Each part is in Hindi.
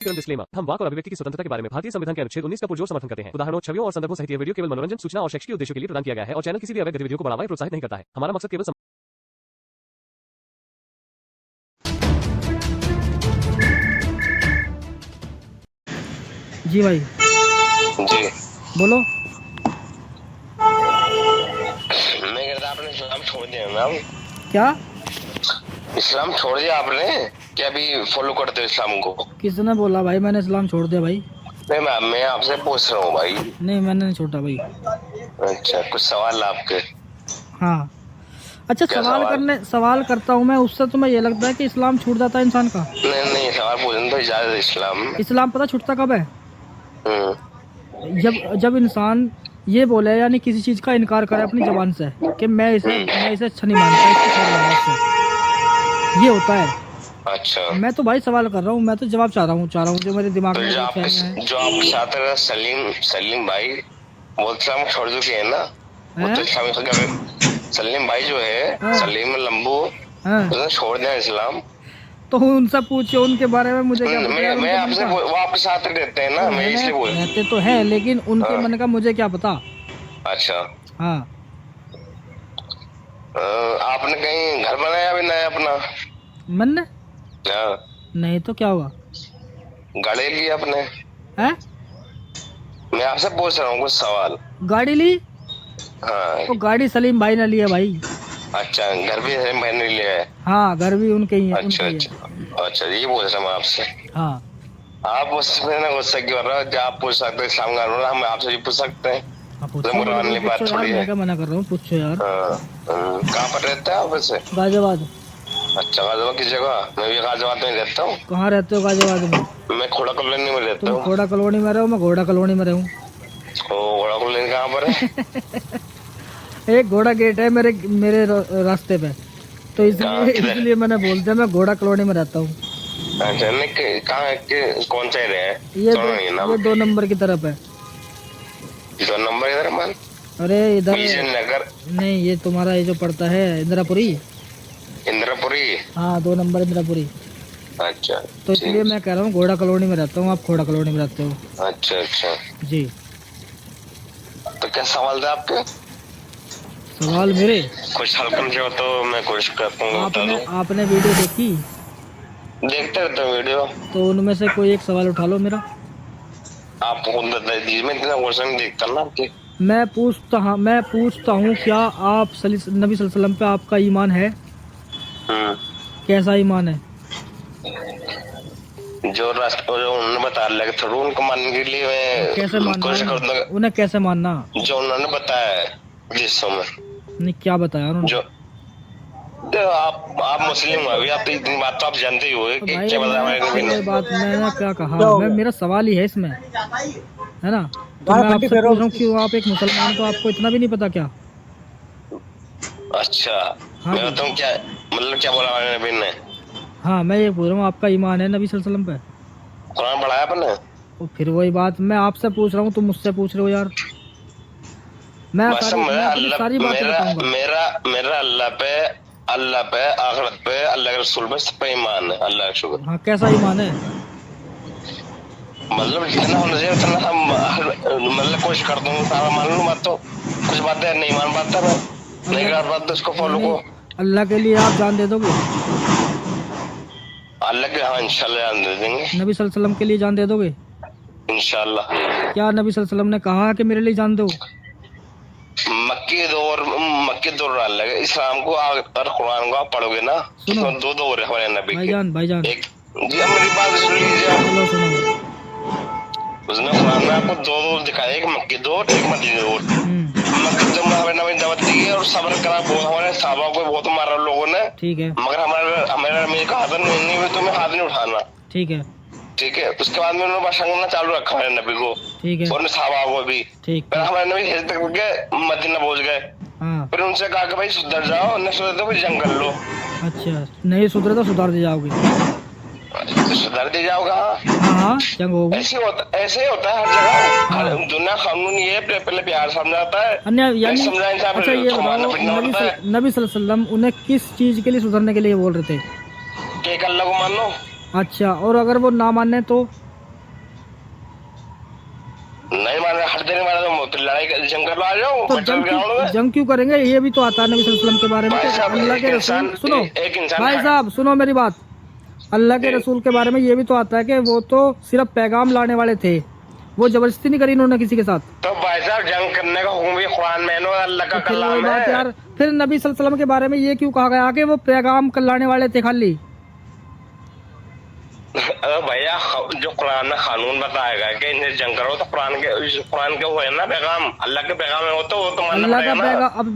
डिस्क्लेमर, हम वाक और अभिव्यक्ति की स्वतंत्रता के बारे में भारतीय संविधान के अनुच्छेद 19 का पुरजोर समर्थन करते हैं। उदाहरणों, छवियों और संदर्भों सहित यह वीडियो केवल मनोरंजन, सूचना और शैक्षिक उद्देश्यों के लिए प्रदान किया गया है और चैनल किसी भी अवैध गतिविधियों को बढ़ावा या प्रोत्साहित नहीं करता है। हमारा मकसद केवल जी भाई जी बोलो। मैं कहता आपने इस्लाम छोड़ दिया ना? क्या इस्लाम छोड़ दिया आपने क्या? अभी फॉलो करते हो इस्लाम को? किसने बोला भाई मैंने इस्लाम छोड़ दिया भाई? नहीं, मैं आपसे पूछ रहा हूँ भाई। नहीं मैंने नहीं छोड़ा भाई। अच्छा, कुछ सवाल आपके? हाँ अच्छा, क्या सवाल करता हूँ मैं, उससे तुम्हें ये लगता है कि इस्लाम छूट जाता है इंसान का? नहीं, सवाल पूछने तो इजाजत है इस्लाम। इस्लाम पता छूटता कब है? हम्म। जब इंसान ये बोले, यानी किसी चीज का इनकार करे अपनी जबान से कि मैं इसे अच्छा नहीं मानता, इसको छोड़ दूंगा इससे, ये होता है। अच्छा, मैं तो भाई सवाल कर रहा हूँ, मैं तो जवाब चाह रहा हूँ जो मेरे दिमाग तो में जो ख्याल है। आपके साथ है सलीम भाई, वो इस्लाम छोड़ चुके हैं ना? वो तो इस्लाम सलीम भाई जो है, हाँ। सलीम लंबू, हाँ उसने छोड़ दिया इस्लाम। तो उनसे पूछिए उनके बारे में, मुझे क्या पता यार मैं उनके आपसे मन का। वो आपके साथ रहते हैं ना, मैं इसलिए बोल। रहते तो है लेकिन उनके हाँ। मन का मुझे क्या पता। अच्छा, हाँ आपने कहीं घर बनाया भी नया अपना? मन ने? हाँ। नहीं तो क्या हुआ? गाड़ी ली आपने? है? मैं आपसे पूछ रहा हूँ कुछ सवाल। गाड़ी ली? हाँ। वो गाड़ी सलीम भाई ने ली है भाई। अच्छा, घर भी सलीम भाई ने लिया है? हाँ घर भी उनके ही है। अच्छा उनका ही अच्छा अच्छा, ये पूछ रहा हूँ मैं आपसे। है। हाँ आप उसमें ना गुस्सा क्यों कर रहे हो? क्या आप पूछ सकते हो इस्लाम का रूल? हम आपसे भी पूछ सकते हैं। पूछो मुराद वाली बात यार, थोड़ी मैं है। क्या मना कर रहा हूँ, पूछो यार। कहाँ पर रहते हैं आप वैसे? गाजियाबाद। अच्छा, गाजियाबाद की जगह? मैं भी गाजियाबाद में रहता हूँ। कहाँ रहते हो गाजियाबाद में? मैं खोड़ा कॉलोनी में रहता तुम हूँ। खोड़ा कॉलोनी में रहो, मैं घोड़ा कॉलोनी में रहूँ। घोड़ा कॉलोनी कहाँ पर है? एक घोड़ा गेट है मेरे रास्ते पे, तो इसलिए मैंने बोल दिया मैं घोड़ा कॉलोनी में रहता हूँ। अच्छा, नहीं कहाँ कौन सा एरिया है? ये 2 नंबर की तरफ है। 2 नंबर इधर मन? अरे इधर नगर? नहीं, ये तुम्हारा ये जो पड़ता है इंदिरापुरी। इंदिरापुरी? हाँ 2 नंबर इंदिरापुरी। अच्छा, तो इसलिए मैं कह रहा हूँ घोड़ा कॉलोनी में रहता हूँ, आप खोड़ा कॉलोनी में रहते हो। अच्छा अच्छा जी। तो क्या सवाल था आपके? सवाल मेरे कुछ हल्का जो तो मैं कोशिश करता हूँ। आपने वीडियो देखी? देखते रहते हो वीडियो? तो उनमें से कोई एक सवाल उठा लो मेरा। आप खुद बताइए, मैं इतना क्वेश्चन देखता ना आपके। मैं पूछता हूँ क्या आप नबी सल्लल्लाहु अलैहि वसल्लम पे आपका ईमान है? कैसा ईमान है? जो उन्होंने बता लगे थोड़ा उनको मानने के लिए मैं कैसे मानना? कोशिश करता हूँ। उन्हें कैसे मानना? जो उन्होंने बताया है जिस समय। नहीं क्या बताया उन्होंने? जो आप मुस्लिम हो, अभी आप इतनी बात तो आप जानते ही हो कि क्या बताया बात मैंने क्या कहा? मेरा सवाल ही है इसमें, है ना? तो मैं आपसे पूछ रहा हूँ कि आप एक मुसलमान, तो आपको इतना भी नहीं पता क्या? अच्छा, हाँ मैं बताऊँ क्या मतलब क्या बोला हमारे नबी ने? हाँ मैं ये पूछ रहा हूँ, आपका ईमान है नबी सल्लल्लाहु अलैहि वसल्लम पे? कुरान पढ़ाया आपने? तो फिर वही बात मैं आपसे पूछ रहा हूँ, तुम मुझसे पूछ रहे हो यार। मैं सारी बातें बताऊंगा। मेरा अल्लाह पे आखिरत पे अल्लाह के रसूल पे सब पे ईमान है। अल्लाह का शुक्र। हाँ कैसा ईमान है? मतलब जितना होना चाहिए उतना हम मतलब कोशिश करता हूँ सारा मान लूँ। बात तो कुछ बातें नहीं मान पाता मैं, नहीं कर पाता उसको फॉलो को। अल्लाह के लिए आप जान दे दोगे? अल्लाह के, हाँ इंशाल्लाह जान दे देंगे। नबी सल्लल्लाहु अलैहि वसल्लम के लिए जान दे दोगे? इंशाल्लाह। क्या नबी सल्लल्लाहु अलैहि वसल्लम ने कहा कि मेरे लिए जान दो? मक्की दौर अलग है। इस्लाम को अगर कुरान को आप पढ़ोगे ना, उसमें 2 दौर है हमारे नबी के। भाईजान एक जी, मेरी बात सुन लीजिए आप। चलो सुनो। उसने कुरान में आपको 2 दौर दिखाया, एक मक्की दौर, एक मदीनी दौर। मक्की दौर में हमारे नबी दावत दी है और सब्र करा बहुत, हमारे सहाबा को बहुत मारा लोगों ने। ठीक है। मगर हमारे नबी का हाथ नहीं हुई, तुम्हें हाथ नहीं उठाना। ठीक है। ठीक है, उसके बाद में उन्होंने भाषण करना चालू रखा हमारे नबी को। ठीक है। और सहाबा को भी। ठीक। फिर हमारे नबी हिजरत करके मदीना पहुंच गए। हाँ। फिर उनसे कहा कि भाई सुधर जाओ, नहीं सुधर तो फिर जंग कर लो। अच्छा, नहीं सुधरे तो सुधार दे जाओगे? सुधर दे जाओगा। हाँ जंग होगी। ऐसे ही होता है हर जगह। हर दुनिया कानून ये पहले प्यार समझाता है, अन्य यानी अच्छा ये बताओ, नबी सल्लल्लाहु अलैहि वसल्लम उन्हें किस चीज के लिए सुधरने के लिए बोल रहे थे? कि एक अल्लाह को मान लो। अच्छा, और अगर वो ना माने तो? नहीं माने, हर दिन माने तो फिर लड़ाई जंग कर लो, आ जाओ तो पेट्रोल ग्राउंड में। जंग क्यों करेंगे? ये भी तो आता है नबी सल्लल्लाहु अलैहि वसल्लम के बारे में, भाई साहब, अल्लाह के एक रसूल, इंसान- सुनो एक इंसान भाई साहब सुनो मेरी बात, अल्लाह के जी। रसूल के बारे में ये भी तो आता है कि वो तो सिर्फ पैगाम लाने वाले थे, वो जबरदस्ती नहीं करी उन्होंने किसी के साथ। तो भाई साहब जंग करने का हुक्म भी कुरान में है, नो अल्लाह का तो फिर वही कलाम बात है। यार, फिर नबी सल्लल्लाहु अलैहि वसल्लम के बारे में ये क्यों कहा गया कि वो पैगाम लाने वाले थे खाली? अरे भैया, जो कुरान में कानून बताएगा कि इन्हें जंग करो, तो कुरान के वो है ना पैगाम, अल्लाह के पैगाम है, वो तो मानना अल्लाह का पड़ेगा ना। पैगाम। अब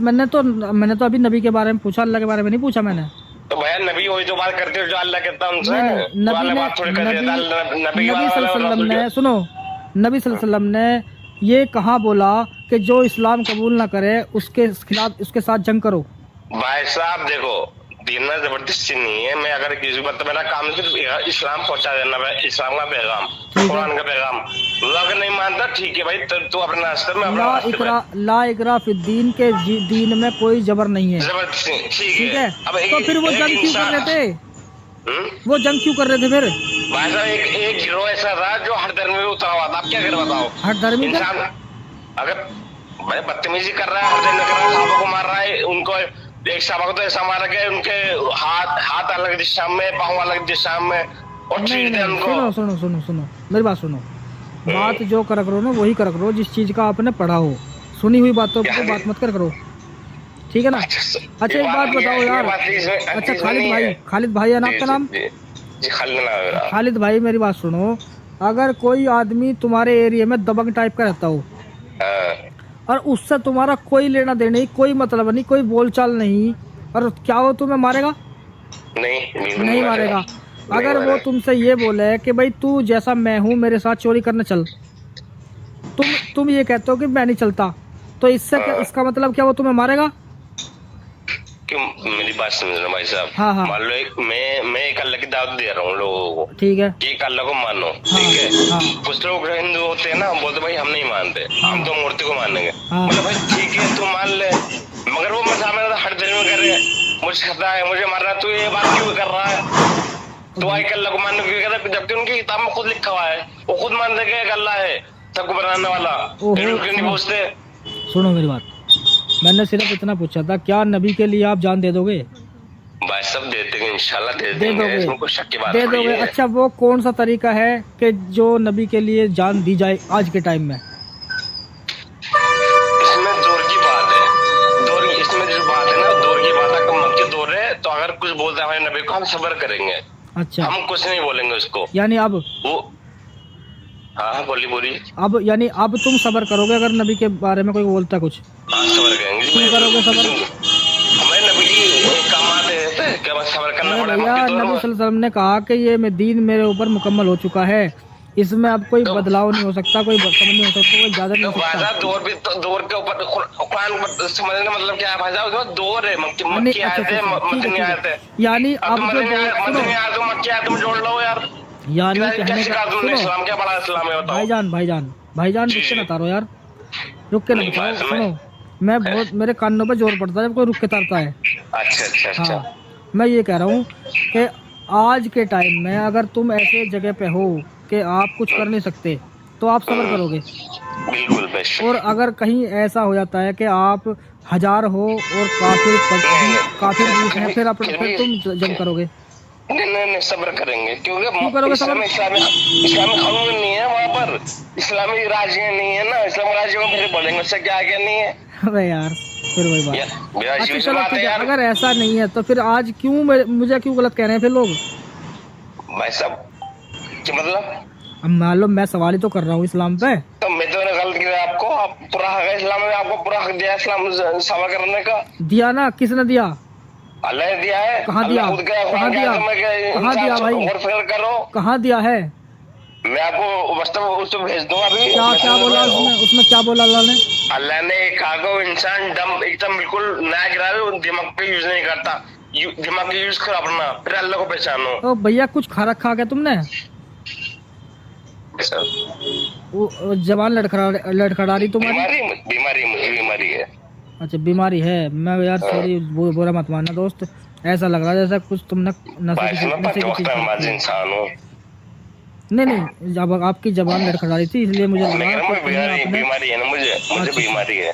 मैंने तो अभी नबी के बारे में पूछा, अल्लाह के बारे में नहीं पूछा मैंने। तो भैया नबी वही तो बात करते हो जो अल्लाह कहता है उनसे, नहीं, तो नबी अल्लाह ने बात थोड़ी कर देता है, नबी नबी वाला सल्लल्लाहु अलैहि वसल्लम ने, रसूल सुनो, नबी सल्लल्लाहु अलैहि वसल्लम ने ये कहाँ बोला कि जो इस्लाम कबूल ना करे उसके खिलाफ, उसके साथ जंग करो? भाई साहब देखो, दीन में जबरदस्ती नहीं है। मैं अगर किसी को, तो मेरा काम सिर्फ इस्लाम पहुंचा देना है, इस्लाम का पैगाम, कुरान का पैगाम। तू अगर नहीं मानता ठीक है भाई, तू अपने रास्ते में, अपने रास्ते में। ला इकरा फिद्दीन के दीन में कोई जबर नहीं है, जबरदस्ती ठीक ठीक है? अब तो फिर वो जंग क्यों कर रहे थे? वो जंग क्यों कर रहे थे फिर? भाई साहब एक गिरोह ऐसा था जो हर धर्म में उतरा हुआ था। आप क्या कर बताओ? हर धर्मी का इंसान अगर भाई बदतमीजी कर रहा है, हर धर्म में कर रहा है, साहबा को मार रहा है, उनको एक साहबा को तो ऐसा मारा कि उनके हाथ अलग दिशा में, पाँव अलग दिशा में, और नहीं चीर दे नहीं, उनको। सुनो सुनो सुनो सुनो मेरी बात सुनो, बात जो कर करो ना वही कर करो जिस चीज का आपने पढ़ा हो, सुनी हुई बातों पर बात मत कर करो, ठीक है ना? अच्छा एक बात बताओ यार, अच्छा खालिद भाई है ना आपका नाम? जी खालिद नाम है मेरा। खालिद भाई मेरी बात सुनो, अगर कोई आदमी तुम्हारे एरिया में दबंग टाइप का रहता हो और उससे तुम्हारा कोई लेना देना नहीं, कोई मतलब नहीं, कोई बोलचाल नहीं, और क्या वो तुम्हें मारेगा? नहीं मारेगा। अगर वो तुमसे ये बोले कि भाई तू जैसा मैं हूँ मेरे साथ चोरी करने चल, तुम ये कहते हो कि मैं नहीं चलता, तो इससे क्या, इसका मतलब क्या वो तुम्हें मारेगा? क्यों? मेरी बात समझना भाई साहब। हाँ। मान लो मैं एक अल्लाह की दावत दे रहा हूँ लोगों को, ठीक है, कि एक अल्लाह को मानो, ठीक है? हाँ। कुछ लोग हिंदू होते हैं ना, बोलते भाई हम नहीं मानते, हम तो मूर्ति को मानेंगे। हाँ। मतलब भाई ठीक है तू मान ले, मगर वो मैं सामने हर धर्म में करे, मुझे खतरा है, मुझे मार रहा है, तू ये बात क्यों कर रहा है? तो एक अल्लाह को मानने क्यों कहता है? जबकि उनकी किताब में खुद लिखा हुआ है, वो खुद मानते कि एक अल्लाह है सबको बनाने वाला, क्यों नहीं पूछते? सुनो मेरी बात, मैंने सिर्फ इतना पूछा था, क्या नबी के लिए आप जान दे दोगे? भाई सब देते हैं, इंशाल्लाह दे दे देंगे, दोगे, इसमें कोई शक की बात दे नहीं दोगे। है। अच्छा वो कौन सा तरीका है कि जो नबी के लिए जान दी जाए आज के टाइम में? इसमें दौर की बात है, इसमें जो बात है ना, दौर की बात है, मक्की दौर है, तो अगर कुछ बोलते हैं हमारे नबी को, हम सब्र करेंगे। अच्छा, हम कुछ नहीं बोलेंगे उसको, यानी अब वो हाँ बोली अब यानी अब तुम सब्र करोगे अगर नबी के बारे में कोई बोलता कुछ? हाँ सब्र करेंगे। क्यों करोगे सब्र? हमारे नबी की काम आते हैं क्या बस सब्र करना पड़ेगा? भैया नबी सल्लल्लाहु अलैहि वसल्लम ने कहा कि ये मैं दीन मेरे ऊपर मुकम्मल हो चुका है, इसमें अब कोई बदलाव नहीं हो सकता, कोई कम नहीं हो सकता, कोई ज्यादा नहीं हो सकता। दौर के ऊपर कुरान समझने का मतलब क्या है भाई साहब? दौर है, मक्की आयत है, मदनी आयत है, यानी अब जो मदनी आयत मक्की आयत में जोड़ लो यार। यानी कहने का इस्लाम क्या बड़ा इस्लाम है बताओ? भाईजान रुक के ना तारो यार, रुक के ना बताओ, सुनो मैं बहुत, मेरे कानों पे जोर पड़ता है जब कोई रुक के तारता है। अच्छा। हाँ, मैं ये कह रहा हूँ कि आज के टाइम में अगर तुम ऐसे जगह पे हो कि आप कुछ कर नहीं सकते तो आप सब्र करोगे, बिल्कुल बेशक। और अगर कहीं ऐसा हो जाता है कि आप 1000 हो और काफिर 20 हैं, फिर तुम जंग करोगे? नहीं सब्र करेंगे, क्योंकि इस्लामी कानून नहीं है वहाँ पर, इस्लामी राज्य नहीं है ना, इस्लामी राज्य को फिर बोलेंगे उससे क्या नहीं है। अबे यार फिर वही बात। अच्छा चलो ठीक है, अगर ऐसा नहीं है तो फिर आज क्यों मुझे क्यों गलत कह रहे हैं फिर लोग? भाई साहब क्या मतलब? अब मान लो मैं सवाल ही तो कर रहा हूँ इस्लाम पे, तो मैं तो गलत किया आपको? आप पूरा हक है इस्लाम में, आपको पूरा हक दिया इस्लाम सवाल करने का। दिया ना, किसने दिया? अल्लाह ने दिया है। कहाँ दिया? कहाँ दिया भाई? और फिर करो, कहाँ दिया है? मैं आपको वास्तव उसको भेज दूंगा अभी। क्या बोला उसमें क्या बोला अल्लाह ने? अल्लाह ने कहा को इंसान दम एकदम बिल्कुल ना गिरावे, दिमाग का यूज नहीं करता, दिमाग का यूज करो अपना, फिर अल्लाह को पहचानो। तो भैया कुछ खा रखा क्या तुमने? वो जबान लड़खड़ा रही तुम्हारी? बीमारी है। अच्छा बीमारी है। मैं यार सॉरी, बुरा मत मानना दोस्त, ऐसा लग रहा है जैसा कुछ तुमने नशे की चीज। इंसान हूँ नहीं नहीं, जब आपकी जबान लड़खड़ा रही थी इसलिए मुझे लगा लेकिन कि मुझे कहीं आपने बीमारी है ना, मुझे बीमारी है,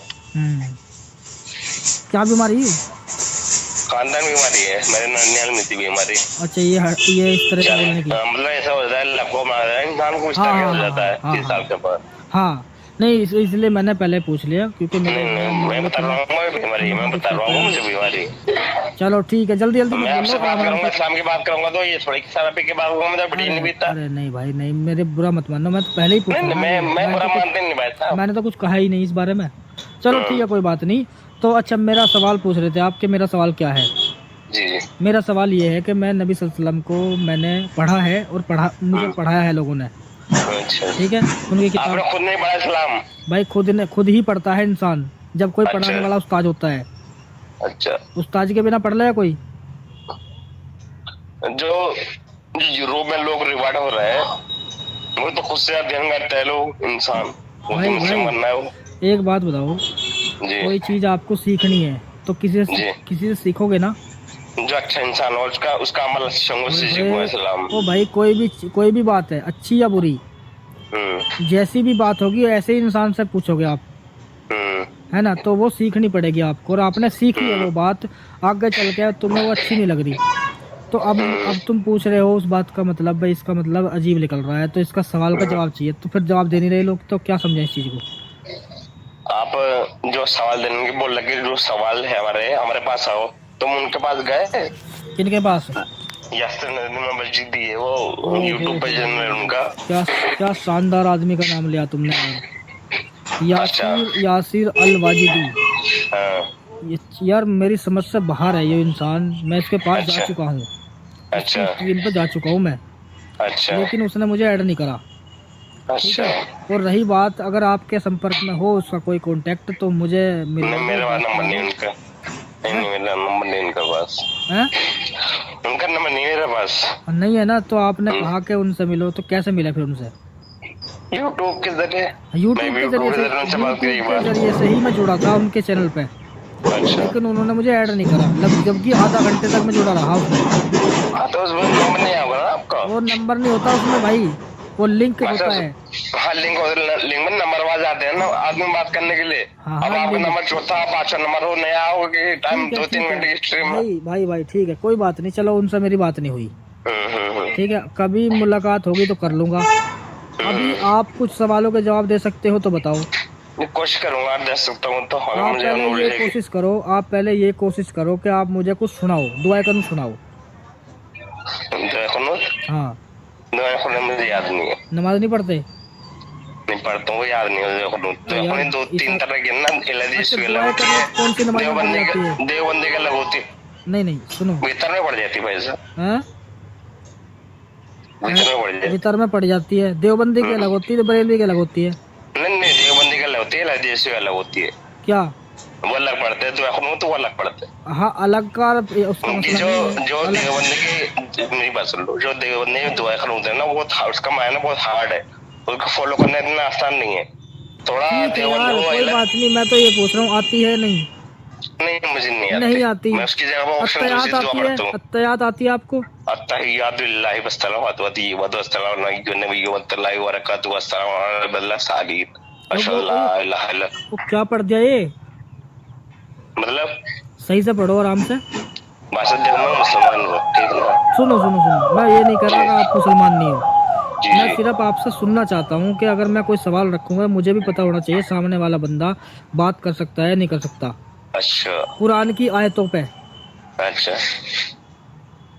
क्या बीमारी? खानदान बीमारी है, मेरे नानियाल में थी बीमारी। अच्छा, ये इस तरह से बोलने की। मतलब ऐसा होता है, लको मार इंसान को इस हाँ तरह हाँ हो हाँ जाता है हाँ 30 साल के बाद। हाँ, नहीं इसलिए मैंने पहले पूछ लिया क्योंकि मेरे मैं बता रहा हूँ बीमारी है, मैं बता रहा हूँ मुझे बीमारी है। चलो ठीक है, जल्दी जल्दी मैं मत आपसे बोलो, बात आराम करूंगा, से। शाम की बात करूंगा तो ये थोड़ी सारा पी के बात होगा, मुझे बढ़िया नहीं बीतता। अरे नहीं भाई नहीं, मेरे बुरा मत मानो, मैं तो पहले ही पूछ नहीं रहा नहीं, हूँ। मैं बुरा मानते नहीं भाई साहब। मैंने तो कुछ कहा ही नहीं इस बारे में। चलो ठीक है, कोई बात नहीं। तो अच्छा, मेरा सवाल पूछ रहे थे आपके, मेरा सवाल क्या है? जी जी। मेरा सवाल ये है कि मैं नबी सल्लल्लाहु अलैहि वसल्लम को मैंने पढ़ा है और मुझे पढ़ाया है लोगों ने, अच्छा, ठीक है? उनकी किताब आपने खुद नहीं पढ़ा इस्लाम? भाई खुद ही पढ़ता है इंसान, जब कोई पढ़ाने वाला उस्ताद होता है। अच्छा, उस्ताद के बिना पढ़ ले कोई? जो यूरोप में लोग रिवार्ड हो रहे हैं वो तो खुद से अध्ययन करते हैं लोग, इंसान वो भाई तो मुस्लिम बनना है वो। एक बात बताओ, जी कोई चीज आपको सीखनी है तो किसी से सीखोगे ना? जो अच्छा इंसान हो उसका अमल से सीखो इस्लाम। ओ भाई, कोई भी बात है, अच्छी या बुरी, जैसी भी बात होगी ऐसे ही इंसान से पूछोगे आप, है ना? तो वो सीखनी पड़ेगी आपको, और आपने सीख लिया वो बात, आगे चल के तुम्हें वो अच्छी नहीं लग रही, तो अब तुम पूछ रहे हो उस बात का मतलब, भाई इसका मतलब अजीब निकल रहा है, तो इसका सवाल का जवाब चाहिए, तो फिर जवाब दे नहीं रहे लोग, तो क्या समझे इस चीज को? आप जो सवाल देने की बोल लगे, जो सवाल है हमारे पास आओ, तुम उनके पास गए? किनके पास? यासिर नदीम मस्जिद है वो, यूट्यूब पे चैनल है उनका। क्या शानदार आदमी का नाम लिया तुमने यार, यासिर अल वाजिदी। यार मेरी समझ से बाहर है ये इंसान, मैं इसके पास जा चुका हूँ, अच्छा, स्क्रीन पे जा चुका हूँ मैं, अच्छा, लेकिन उसने मुझे ऐड नहीं करा। अच्छा, और रही बात, अगर आपके संपर्क में हो उसका कोई कांटेक्ट तो मुझे मेरा नंबर नहीं उनका, नहीं मेरा नंबर नहीं उनका पास है, उनका नंबर नहीं मेरे पास। नहीं है ना? तो आपने कहा कि उनसे मिलो, तो कैसे मिला फिर उनसे? यूट्यूब के जरिए, यूट्यूब के जरिए से ही मैं जुड़ा था उनके चैनल पे। अच्छा, लेकिन उन्होंने मुझे ऐड नहीं करा, जबकि आधा घंटे तक मैं जुड़ा रहा उसमें। तो उसमें नंबर नहीं होगा ना आपका? वो नंबर नहीं होता उसमें भाई, वो लिंक होता है। हाँ, लिंक में नंबर आ जाते हैं ना आदमी बात करने के लिए। अब आपका नंबर चौथा 5वां नंबर हो, नया हो कि टाइम 2-3 घंटे की स्ट्रीम में। भाई ठीक है, कोई बात नहीं, चलो उनसे मेरी बात नहीं हुई, ठीक है? कभी मुलाकात होगी तो कर लूंगा। अभी आप कुछ सवालों के जवाब दे सकते हो तो बताओ। कोशिश करूंगा, दे सकता हूँ तो। आप पहले ये कोशिश करो कि आप मुझे कुछ सुनाओ, दुआ करूँ सुनाओ। हाँ, मुझे याद नहीं है। नमाज नहीं पढ़ते? नहीं पढ़ता हूँ, याद नहीं है। 2-3 तरह के ना कौन सी नमाज पढ़ जाती है? देवबंदी की अलग होती है। नहीं सुनो, वितर में पड़ जाती है भाई साहब, वितर में पड़ जाती है। देवबंदी की अलग होती है, बरेलवी की अलग होती है। नहीं देवबंदी की अलग होती है, देसी अलग होती है। क्या वो अलग पढ़ते हैं? तो वो अलग पढ़ते हैं। हाँ, अलग का उसका मतलब जो देवबंदी की, मेरी बात सुन लो, जो देवबंदी में दुआ होते हैं ना, वो उसका मायना बहुत हार्ड है, उसको फॉलो करना इतना आसान नहीं है। थोड़ा कोई बात नहीं, मैं तो ये पूछ रहा हूँ, आती है नहीं? नहीं, मुझे नहीं आती। मैं उसकी जगह अत्तहियात आती है? अत्तहियात आती है आपको? अत्तहियातु लिल्लाहि वस्सलावातु वस्सलामु अलैहि नबी व रहमतुल्लाहि व बरकातुहू वस्सलामु अला बिल्लाह सालिहीन अशहदु ला इलाहा इल्लल्लाह। वो क्या पढ़ दिया ये? मतलब सही से पढ़ो, आराम से। भाषा देखो, मैं मुसलमान हूँ, ठीक है? सुनो, मैं ये नहीं कर रहा कि आप मुसलमान नहीं हो, मैं सिर्फ आपसे सुनना चाहता हूँ कि अगर मैं कोई सवाल रखूंगा, मुझे भी पता होना चाहिए सामने वाला बंदा बात कर सकता है नहीं कर सकता। अच्छा, कुरान की आयतों पे। अच्छा,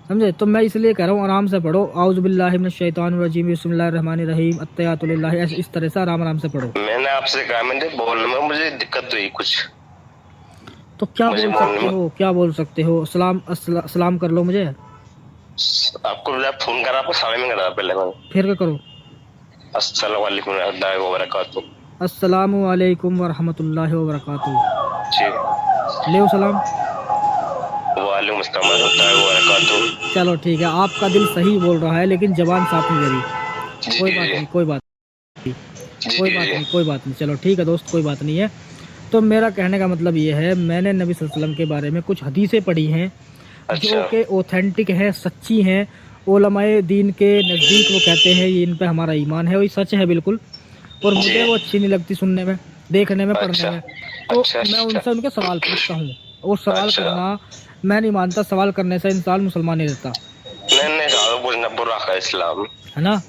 समझे? तो मैं इसलिए कह रहा हूँ आराम से पढ़ो। औज़ु बिल्लाहि मिनश शैतानिर रजीम, बिस्मिल्लाहिर रहमानिर रहीम, अत्तहियातु लिल्लाहि, इस तरह से आराम से पढ़ो। मैंने आपसे कहा, मैंने बोलने में मुझे दिक्कत हुई कुछ, तो क्या बोल सकते हो? सलाम कर लो मुझे। आपको फोन करा, आपको सामने में करा पहले मैंने, फिर क्या करो? अस्सलामु अलैकुम रहमतुल्लाहि व बरकातुहू। अस्सलामु अलैकुम व रहमतुल्लाहि व बरकातुहू। जी, ले सलाम। वालेकुम अस्सलाम व रहमतुल्लाहि व बरकातुहू। चलो ठीक है, आपका दिल सही बोल रहा है लेकिन जबान साफ नहीं दे रही। कोई बात नहीं, चलो ठीक है दोस्त, कोई बात नहीं है। तो मेरा कहने का मतलब ये है, मैंने नबी सल्लल्लाहु अलैहि वसल्लम के बारे में कुछ हदीसें पढ़ी हैं, जो कि ऑथेंटिक है, सच्ची हैं, उलमाए दीन के नज़दीक वो कहते हैं ये इन पे हमारा ईमान है, वही सच है बिल्कुल। और मुझे वो अच्छी नहीं लगती सुनने में, देखने में, पढ़ने में। तो मैं उनसे उनके सवाल पूछता हूँ, और सवाल करना मैं नहीं मानता, सवाल करने से इंसान मुसलमान नहीं रहता। नहीं नहीं, बुरा है इस्लाम, है ना।